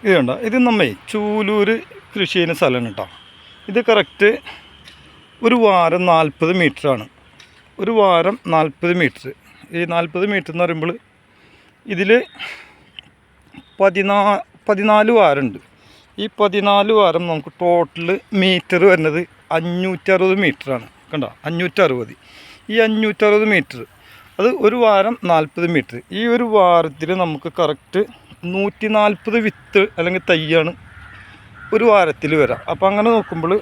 ഇത് കണ്ടോ, ഇത് നമ്മേ ചൂലൂർ കൃഷി ചെയ്യുന്ന സ്ഥലമാണ് കേട്ടോ. ഇത് കറക്റ്റ് ഒരു വാരം 40 മീറ്ററാണ്. ഒരു വാരം 40 മീറ്റർ. ഈ 40 മീറ്റർ എന്ന് പറയുമ്പോൾ ഇതിൽ 14 വാരമുണ്ട്. ഈ 14 വാരം നമുക്ക് ടോട്ടൽ മീറ്റർ വരുന്നത് 560 മീറ്ററാണ്. കണ്ടോ, 560. ഈ 560 മീറ്റർ അത് ഒരു വാരം 40 മീറ്റർ. ഈ ഒരു വാരത്തിൽ നമുക്ക് കറക്റ്റ് 140 വിത്ത് അല്ലെങ്കിൽ തൈയാണ് ഒരു വാരത്തിൽ വരാം. അപ്പോൾ അങ്ങനെ നോക്കുമ്പോൾ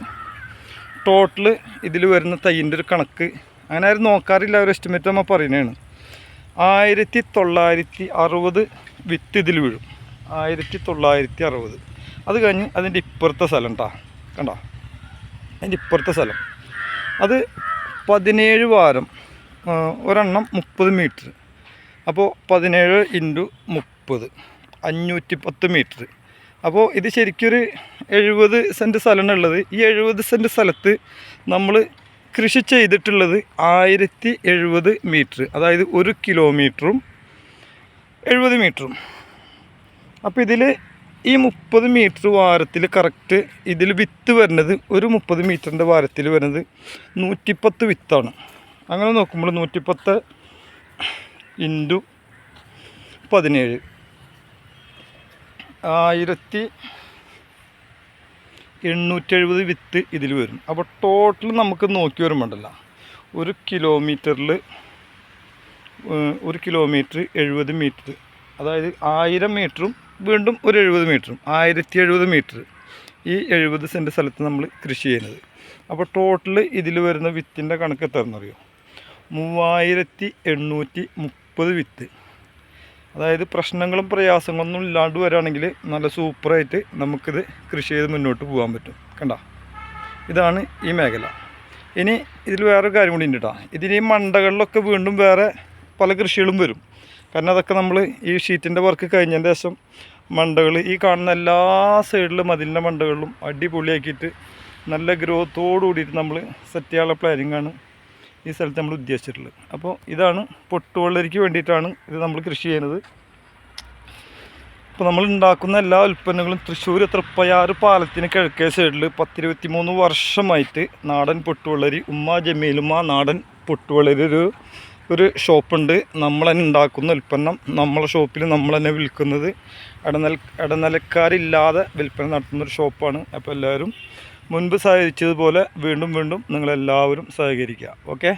ടോട്ടൽ ഇതിൽ വരുന്ന തൈൻ്റെ ഒരു കണക്ക് അങ്ങനെ ആരും നോക്കാറില്ല, ഒരു എസ്റ്റിമേറ്റ് നമ്മൾ പറയുന്നതാണ്. 1960 വിത്ത് ഇതിൽ വീഴും. 1960. അത് കഴിഞ്ഞ് അതിൻ്റെ ഇപ്പുറത്തെ സ്ഥലം കേട്ടോ, കണ്ടോ, അതിൻ്റെ ഇപ്പുറത്തെ സ്ഥലം അത് 17 വാരം, ഒരെണ്ണം 30 മീറ്റർ. അപ്പോൾ 17 × 30 510 മീറ്റർ. അപ്പോൾ ഇത് ശരിക്കൊരു 70 സെൻറ്റ് സ്ഥലമാണ് ഉള്ളത്. ഈ 70 സെൻറ്റ് സ്ഥലത്ത് നമ്മൾ കൃഷി ചെയ്തിട്ടുള്ളത് 1070 മീറ്റർ, അതായത് 1 കിലോമീറ്ററും 70 മീറ്ററും. അപ്പോൾ ഇതിൽ ഈ 30 മീറ്റർ വാരത്തിൽ കറക്റ്റ് ഇതിൽ വിത്ത് വരുന്നത് ഒരു 30 മീറ്ററിൻ്റെ വാരത്തിൽ വരുന്നത് 110 വിത്താണ്. അങ്ങനെ നോക്കുമ്പോൾ 110 × 17 1870 വിത്ത് ഇതിൽ വരും. അപ്പോൾ ടോട്ടൽ നമുക്ക് നോക്കി വരുമ്പോണ്ടല്ലോ, 1 കിലോമീറ്ററിൽ 1 കിലോമീറ്റർ 70 മീറ്റർ, അതായത് 1000 മീറ്ററും വീണ്ടും ഒരു 70 മീറ്ററും 1070 മീറ്റർ. ഈ 70 സെൻറ്റ് സ്ഥലത്ത് നമ്മൾ കൃഷി ചെയ്യുന്നത്. അപ്പോൾ ടോട്ടൽ ഇതിൽ വരുന്ന വിത്തിൻ്റെ കണക്ക് എത്രയെന്നറിയോ? 3830 വിത്ത്. അതായത് പ്രശ്നങ്ങളും പ്രയാസങ്ങളൊന്നും ഇല്ലാണ്ട് വരികയാണെങ്കിൽ നല്ല സൂപ്പറായിട്ട് നമുക്കിത് കൃഷി ചെയ്ത് മുന്നോട്ട് പോകാൻ പറ്റും. കണ്ട, ഇതാണ് ഈ മേഖല. ഇനി ഇതിൽ വേറൊരു കാര്യം കൂടി ഉണ്ട് കേട്ടോ. ഇതിന് ഈ മണ്ടകളിലൊക്കെ വീണ്ടും വേറെ പല കൃഷികളും വരും. കാരണം അതൊക്കെ നമ്മൾ ഈ ഷീറ്റിൻ്റെ വർക്ക് കഴിഞ്ഞതിൻ്റെ ശേഷം മണ്ടകൾ ഈ കാണുന്ന എല്ലാ സൈഡിലും മതിലിൻ്റെ മണ്ടകളിലും അടിപൊളിയാക്കിയിട്ട് നല്ല ഗ്രോത്തോടു കൂടിയിട്ട് നമ്മൾ സെറ്റ് ചെയ്യാനുള്ള പ്ലാനിങ്ങാണ് ഈ സ്ഥലത്ത് നമ്മൾ ഉദ്ദേശിച്ചിട്ടുള്ളത്. അപ്പോൾ ഇതാണ് പൊട്ടുവെള്ളരിക്ക് വേണ്ടിയിട്ടാണ് ഇത് നമ്മൾ കൃഷി ചെയ്യുന്നത്. ഇപ്പോൾ നമ്മൾ ഉണ്ടാക്കുന്ന എല്ലാ ഉൽപ്പന്നങ്ങളും തൃശ്ശൂർ തൃപ്പയാറ് പാലത്തിന് കിഴക്കേ സൈഡിൽ 10-23 വർഷമായിട്ട് നാടൻ പൊട്ടുവെള്ളരി ഉമ്മ ജമീലുമ്മ നാടൻ പൊട്ടുവെള്ളരി ഒരു ഷോപ്പുണ്ട്. നമ്മൾ തന്നെ ഉണ്ടാക്കുന്ന ഉൽപ്പന്നം നമ്മളെ ഷോപ്പിൽ നമ്മൾ തന്നെ വിൽക്കുന്നത്, ഇടനിലക്കാരില്ലാതെ വിൽപ്പന നടത്തുന്നൊരു ഷോപ്പാണ്. അപ്പോൾ എല്ലാവരും മുൻപ് സഹകരിച്ചതുപോലെ വീണ്ടും നിങ്ങളെല്ലാവരും സഹകരിക്കുക. ഓക്കെ.